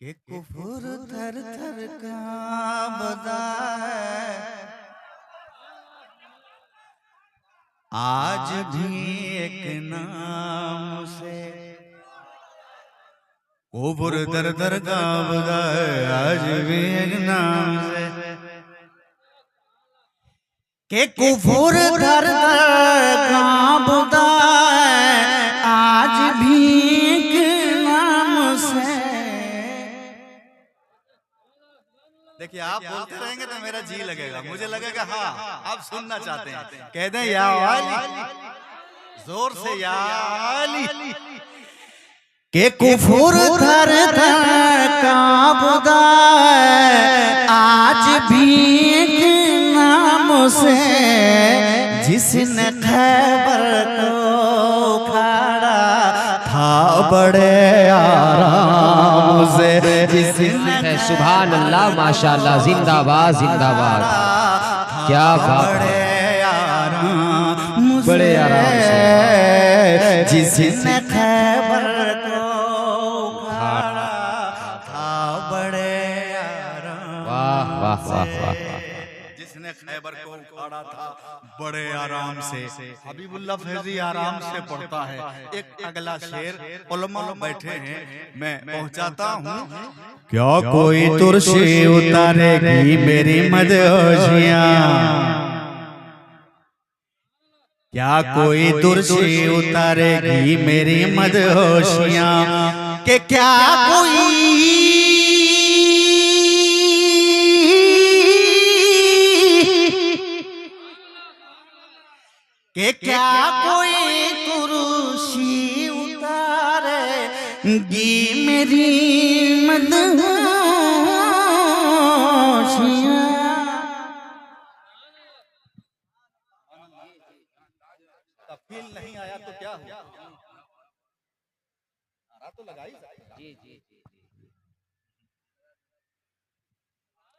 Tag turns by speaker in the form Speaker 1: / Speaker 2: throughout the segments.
Speaker 1: कि कुफर थर थर कांपता है, आज भी एक नाम से। कुफर थर थर कांपता है, आज भी एक नाम से। कि कुफर थर थर कांपता है, आज भी एक नाम से। देखिए आप बोलते रहेंगे तो मेरा जी लगेगा, मुझे लगेगा हाँ आप सुनना चाहते हैं। कह दें या वाली, जोर से या वाली। के कुफर थर थर कांपता है, आज भी एक नाम से। जिसने खैबर को उखाड़ा था बड़े आराम से। जिसने
Speaker 2: सुभान अल्लाह, माशाअल्लाह, जिंदाबाद जिंदाबाद। क्या बात,
Speaker 1: बड़े आराम से। जिसने खैबर को उखाड़ा था बड़े आराम।
Speaker 2: वाह वाह वाह वाह।
Speaker 1: जिसने खैबर को उखाड़ा था बड़े आराम से। हबीबुल्लाह फैजी आराम से पढ़ता है। एक अगला शेर उलमा बैठे हैं, मैं पहुंचाता हूँ। क्या कोई तुरशी उतारेगी मेरी मदहोशियां, क्या कोई तुरशी उतारेगी मेरी मदहोशियां। के क्या कोई कि क्या कोई तुरशी उतारेगी मेरी मदहोशियां। फील नहीं आया तो क्या हुआ, तो लगाई।
Speaker 2: जी जी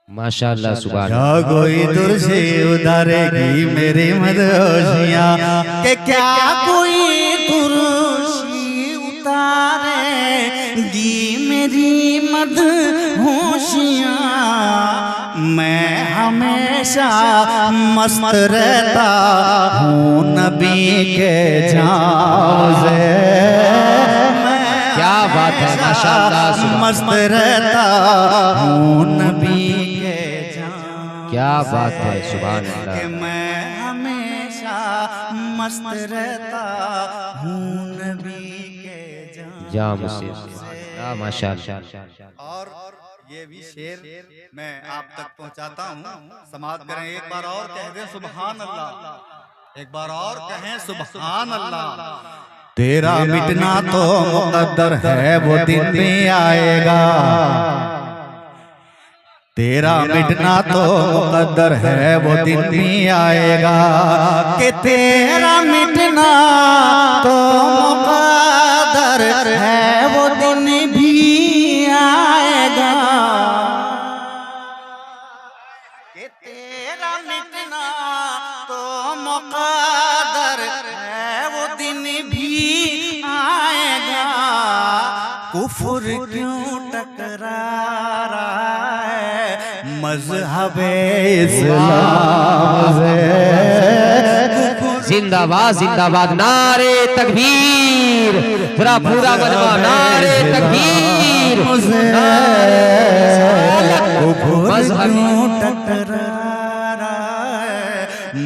Speaker 2: माशाअल्लाह, सुभान
Speaker 1: क्या कोई तुरशी उतारेगी मेरी मदहोशियां। कि क्या कोई तुरशी उतारेगी मेरी मदहोशियां। मैं हमेशा मस्त रहता हूँ नबी के जाम से।
Speaker 2: क्या बात है, माशाअल्लाह,
Speaker 1: मस्त रहता हूँ नबी के जाम।
Speaker 2: क्या बात है, सुभान
Speaker 1: कि
Speaker 2: अल्लाह।
Speaker 1: मैं हमेशा मस्त रहता हूँ नबी के
Speaker 2: जाम
Speaker 1: जाम
Speaker 2: से, माशाअल्लाह।
Speaker 1: और ये भी शेर मैं आप तक पहुंचाता हूँ, समाप्त करें। एक बार और कह दें सुभान अल्लाह, एक बार और कहें सुभान अल्लाह। तेरा मिटना तो मुकद्दर है, वो दिन भी आएगा। तेरा मिटना तो मुकद्दर है, वो दिन भी आएगा। कि तेरा मिटना तो मुकद्दर है, वो दिन भी आएगा। कि तेरा मिटना तो मुकद्दर है, वो दिन भी आएगा। कुफर क्यों टकरा रहा है मज़हबे इस्लाम से।
Speaker 2: जिंदाबाद जिंदाबाद, नारे तकबीर, जरा पूरा मजमा, नारे तकबीर।
Speaker 1: मज़हब क्यों टकरा रहा है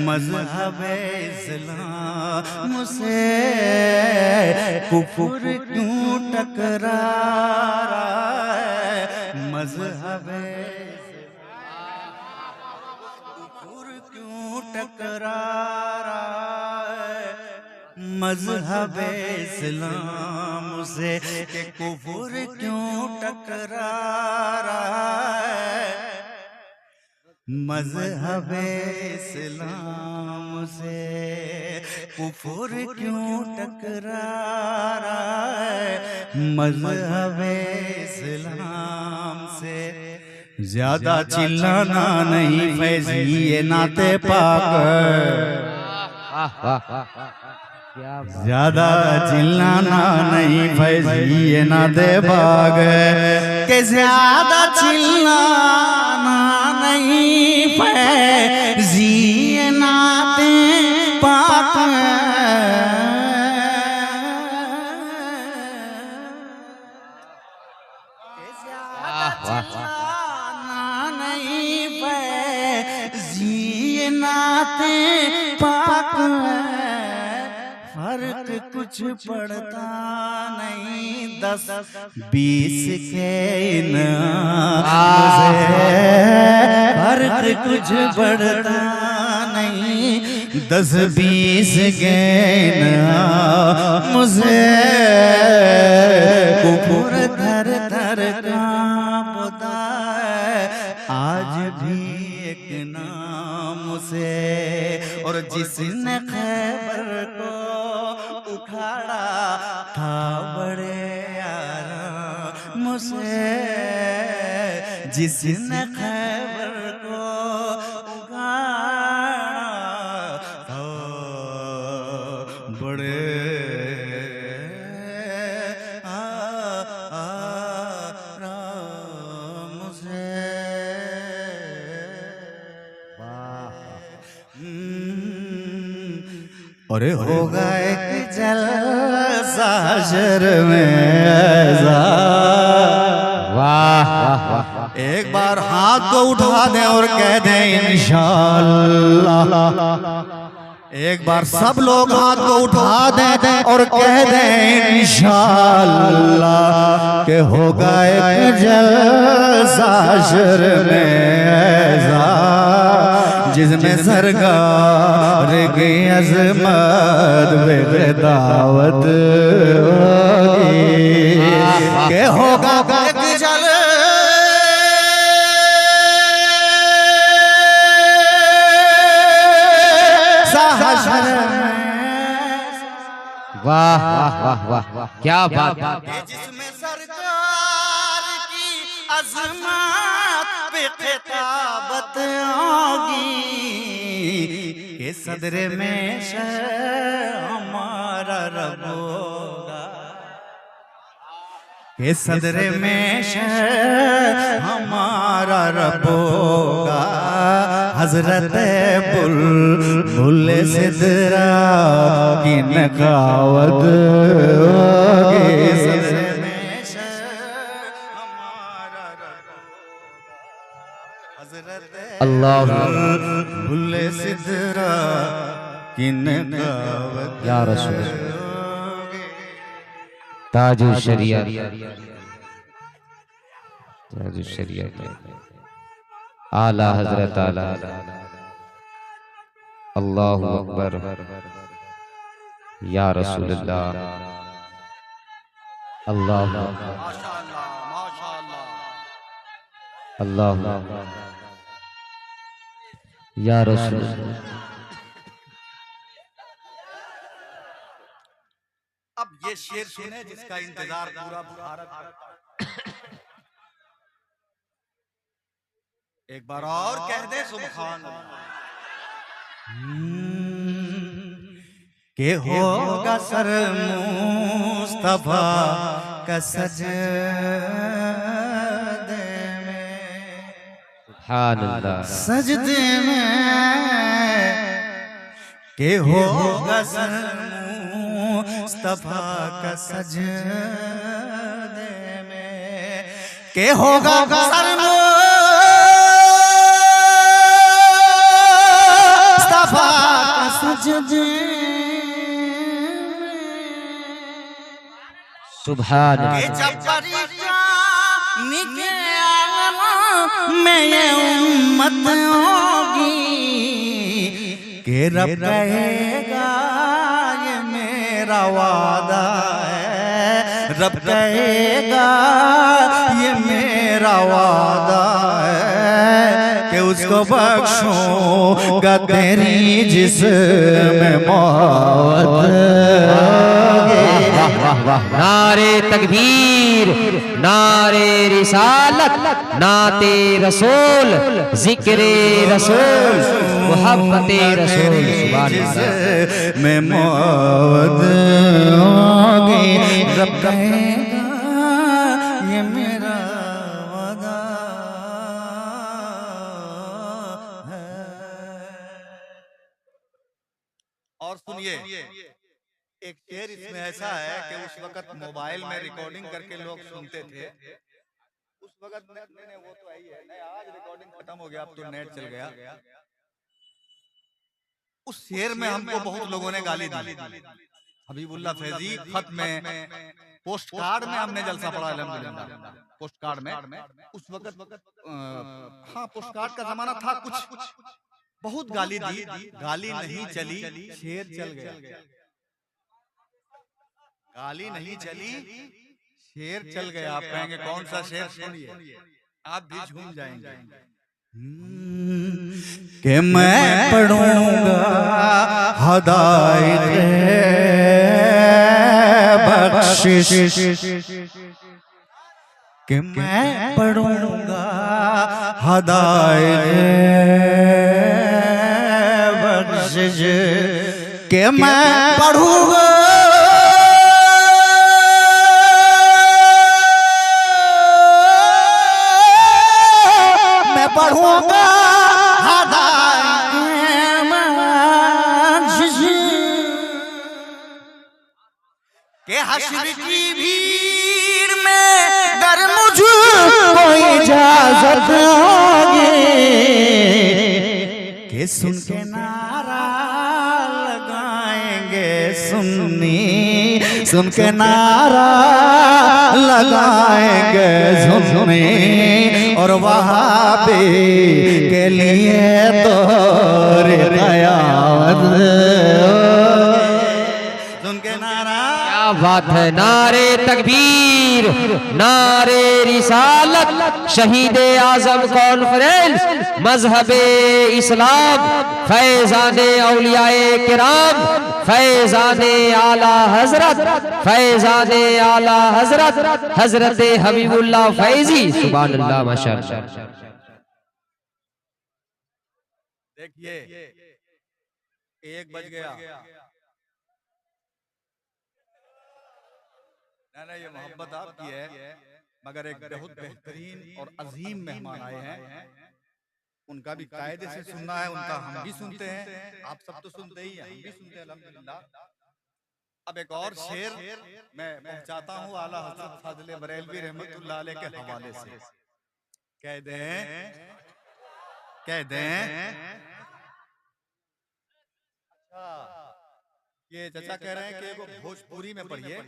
Speaker 1: मज़हबे इस्लाम से। कुफर क्यों टकरा रहा है मज़हबे, कुफर क्यों टकरा रहा है मज़हबे इस्लाम से। कि कुफर क्यों टकरा रहा है मज़हबे इस्लाम से। कुफर क्यों टकरा रहा है मज़हबे इस्लाम से। ज्यादा चिल्लाना नहीं फैजी ये नाते पाक, ज्यादा चिल्लाना नहीं फैजी ये नाते पाक। के ज्यादा चिल्लाना नहीं फैज़ी नाते पाक नहीं फैज़ी नाते पाक फर्क कुछ पड़ता नहीं 10-20 के फर्क कुछ पड़ता नहीं 10-20 के मुझे कुकुर धर धर कांपता है आज भी एक नाम से और जिसने खैबर को उखाड़ा था बड़े आराम से जिसने खैबर को उखाड़ा था बड़े आराम से। अरे होगा एक जलसा हशर में ऐसा।
Speaker 2: वाह वाह वाह
Speaker 1: एक बार हाथ को उठा दें और कह दें इंशाअल्लाह। एक बार सब लोग हाथ को उठा दें और कह दें इंशाअल्लाह के होगा एक जलसा हशर में ऐसा जिसमें सरकार की अज़मत बेदावत होगी के होगा एक जलसा हशर में।
Speaker 2: वाह वाह वाह वाह वाह क्या बात
Speaker 1: जिसमें सरकार की अज़मत पे खिताबत होगी के सदरे में हमारा रब होगा के सदरे में हमारा रब होगा हजरत बुलबुल सिदरा की नकावत होगी सदरे में हमारा रब हजरत
Speaker 2: अल्लाह
Speaker 1: बुलबुल सिदरा की नकावत
Speaker 2: या रसूल ताजुल शरीयत ताजुल शरीयत आला हजरत आला अल्लाहु अकबर या रसूलुल्लाह अल्लाहु अकबर
Speaker 1: माशाअल्लाह माशाअल्लाह।
Speaker 2: अल्लाहु या रसूल
Speaker 1: अब ये शेर सुने जिसका इंतजार पूरा भारत एक बार और कह दे सुभान के होगा सर मुस्तफा का सजदे में
Speaker 2: सुभान अल्लाह
Speaker 1: सजदे में के होगा सर मुस्तफा का सजदे में के होगा सर मुस्तफा का सजदे
Speaker 2: सुभान
Speaker 1: के जब परेशानी के आलम में ये उम्मत होगी के रब कहेगा ये मेरा वादा है रब कहेगा ये मेरा वादा है कि उसको बख्शूंगा तेरी जिसमें मोहब्बत
Speaker 2: नारे तकबीर नारे रिसालत नाते रसूल जिक्रे रसूल मोहब्बते रसूल सुभान अल्लाह
Speaker 1: में मौत होगी रब कहेगा ये मेरा सुनिए, एक शेर इसमें ऐसा है कि उस वक्त मोबाइल में रिकॉर्डिंग करके लोग सुनते थे। उस वक्त नहीं, वो तो आई है नहीं, आज रिकॉर्डिंग खत्म हो गया, अब तो नेट चल गया। उस शेर में हमको बहुत लोगों ने गाली दी। हबीबुल्लाह फैजी खत में, पोस्ट कार्ड में हमने जलसा पढ़ा अल्हम्दुलिल्लाह, पोस्ट कार्ड में। उस वक्त हाँ पोस्ट कार्ड का जमाना था, कुछ बहुत गाली दी, गाली नहीं चली, शेर चल गया। गाली नहीं चली, शेर चल गया। आप कहेंगे कौन सा शेर? सुनिए, आप भी झूम जाएंगे। कि मैं पढ़ूंगा हदायत बख्शिश, कि मैं पढ़ूंगा हदायत बख्शिश, कि मैं पढ़ूंगा पढ़ूंगा के हश्र की भीड़ में गर मुझको इजाजत के सुन के नारा लगाएंगे सुन्नी, सुन के नारा लगाएंगे सुन्नी, और वहाबी के लिए दौर क़यामत सुन के नारा।
Speaker 2: क्या बात है! नारे तकबीर, नारे रिसालत, शहीद आजम कॉन्फ्रेंस, मजहबे इस्लाम, फैजाने औलियाए किराम, फैजाने आला हजरत, फैजाने आला हजरत, हजरत हबीबुल्लाह फैजी, सुभान अल्लाह, माशाअल्लाह।
Speaker 1: देखिए 1 बज गया। नहीं, ये मोहब्बत आपकी है, मगर एक बहुत बेहतरीन और अजीम मेहमान आए हैं, उनका भी कायदे से सुनना है। उनका हम भी सुनते हैं, आप सब तो सुनते ही हैं, हम भी सुनते हैं अल्हम्दुलिल्लाह। अब एक और शेर मैं पहुंचाता हूँ आला हज़रत फाज़िल बरेलवी रहमतुल्लाह अलैह के हवाले से। कह दें अच्छा, ये चचा कह रहे हैं कि वो भोजपुरी में पढ़िए,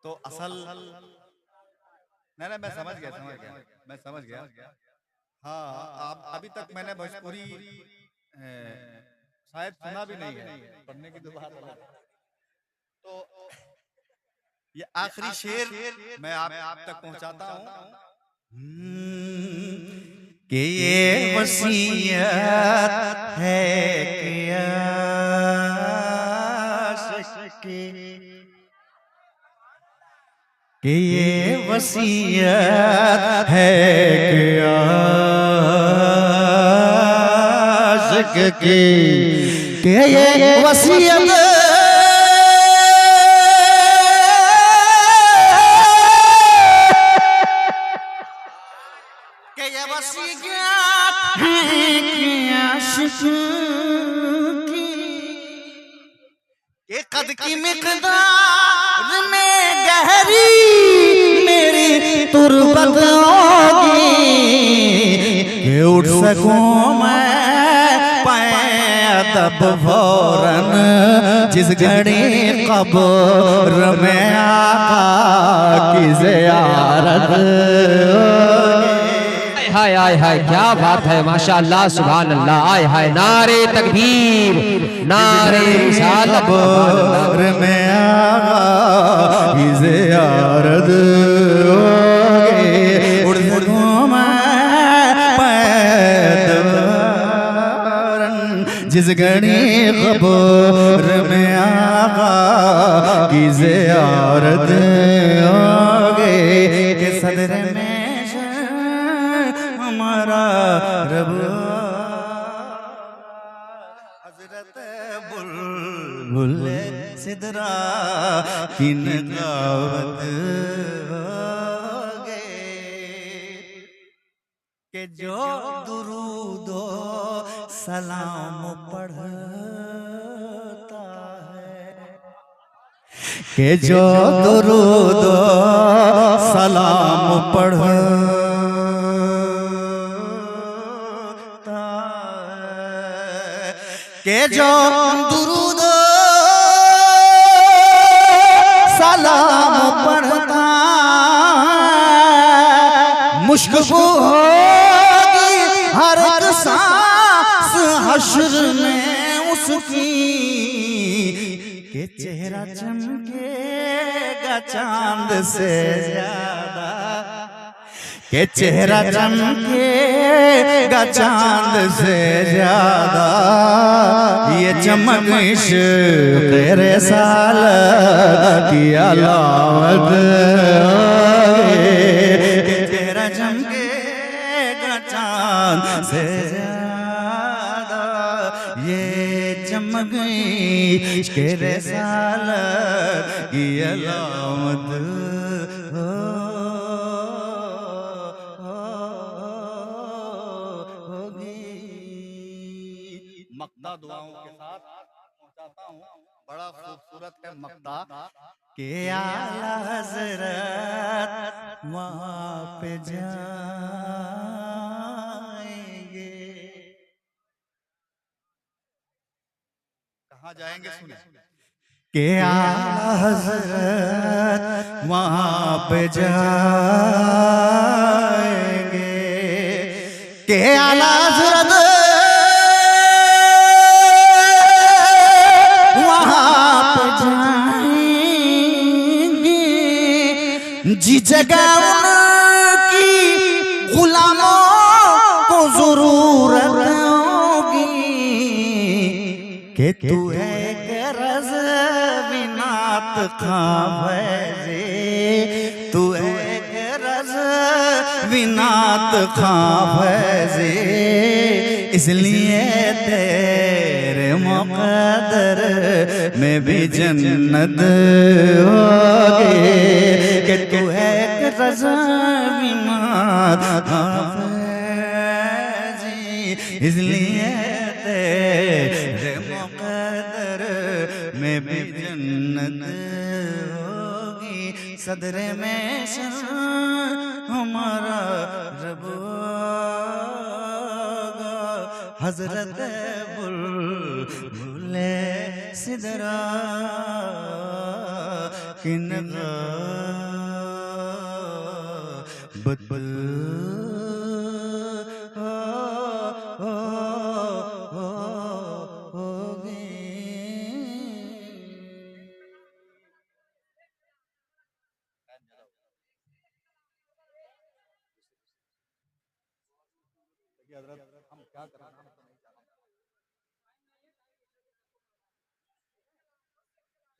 Speaker 1: तो असल नहीं, मैं समझ गया। हाँ, आप अभी तक मैंने भोजपुरी शायद सुना भी नहीं है, पढ़ने की तो बात है। तो ये आखिरी शेर मैं आप तक पहुंचाता हूँ कि ये वसीयत है कि ये वसीयत है कि ये वसीयत कद की मिक़दार में गहरी मेरी तुरबत होगी कि उठ सकूं मैं पैदब फौरन जिस घड़ी कब्र में आका की ज़ियारत।
Speaker 2: हाय हाय हाय, क्या बात है, माशाअल्लाह, सुभान अल्लाह। आय हाय, नारे तकबीर, नारे रिसालत,
Speaker 1: में आका की ज़ियारत उड़ सकूं मैं पैदब जिस घड़ी कब्र में आका की ज़ियारत होगी कि सदर में हमारा रब हजरत बुलबुल सिदरा की नगावत होगे कि जो दुरूदो सलाम पढ़ के जो दुरूद सलाम पढ़ता के जो दुरूद सलाम पढ़ता मुश्किल होगी हर एक सांस हश्र में उसकी के चेहरा चमकेगा चांद से ज्यादा के चेहरा चमकेगा चांद से ज्यादा ये चमक तेरे साल की अलामत के चेहरा चमकेगा चांद से ज्यादा ये चमक के रसाल की अलामत होगी। मक्ता दुआओं के साथ पहुंचाता हूँ, बड़ा खूबसूरत है मक्ता के आला हज़रत वहाँ पे जाएंगे। कहाँ जाएंगे सुने के आला हज़रत वहाँ पे जाएंगे के आला हज़रत वहाँ पे जाएंगे जी जगह उनकी गुलामों को जरूरत होगी कि तू है गरज बिनात खां फैज़े तू है गरज बिनात खां फैज़े इसलिए तेरे मुक़द्दर में भी जन्नत होगी कि तू है गरज बिनात खां फैज़े इसलिए तेरे मुक़द्दर में भी जन्नत होगी सदरे में हमारा रब हज़रत बुलबुले सिदरा किनगा बुलबुल हम क्या कराना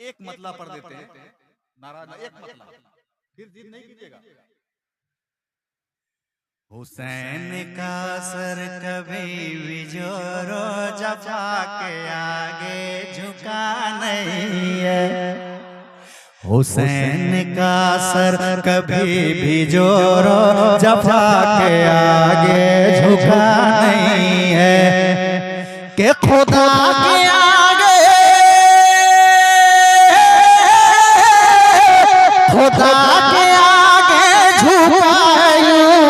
Speaker 1: एक मतला पढ़ देते हैं नाराज एक मतला फिर जिद नहीं कीजिएगा। हुसैन का सर कभी भी जोरो जफा के आगे झुका नहीं है हुसैन का सर कभी भी जोरो जफा के आगे झुका नहीं है कि खुदा के आगे खुदा के आगे झुकायूं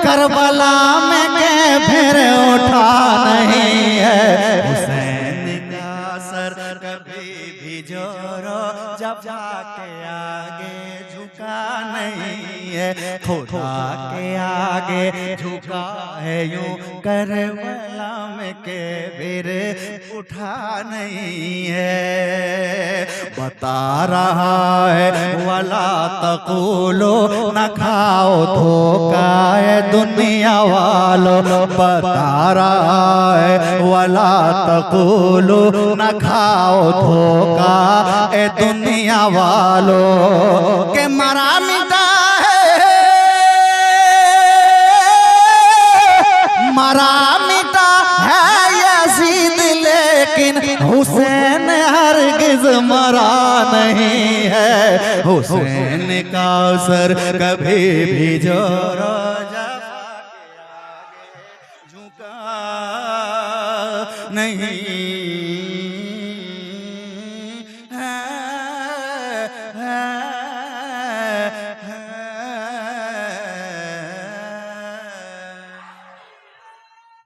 Speaker 1: करबला में के फिर उठा नहीं है हुसैन का सर कभी भी जोरो जफा के आगे झुका नहीं है खुदा के आगे झुका है यूं करबला में के फिर उठा नहीं है बता रहा है वला तक़ूलो न खाओ धोखा है दुनिया वालों बता रहा है वला तक़ूलो न खाओ धोखा है दुनिया वालों के मरा मिटा मरा मिटा है यजीद लेकिन हुसैन हरगिज़ मरा नहीं है हुसैन का सर कभी भी जोरो जफा के आगे झुका नहीं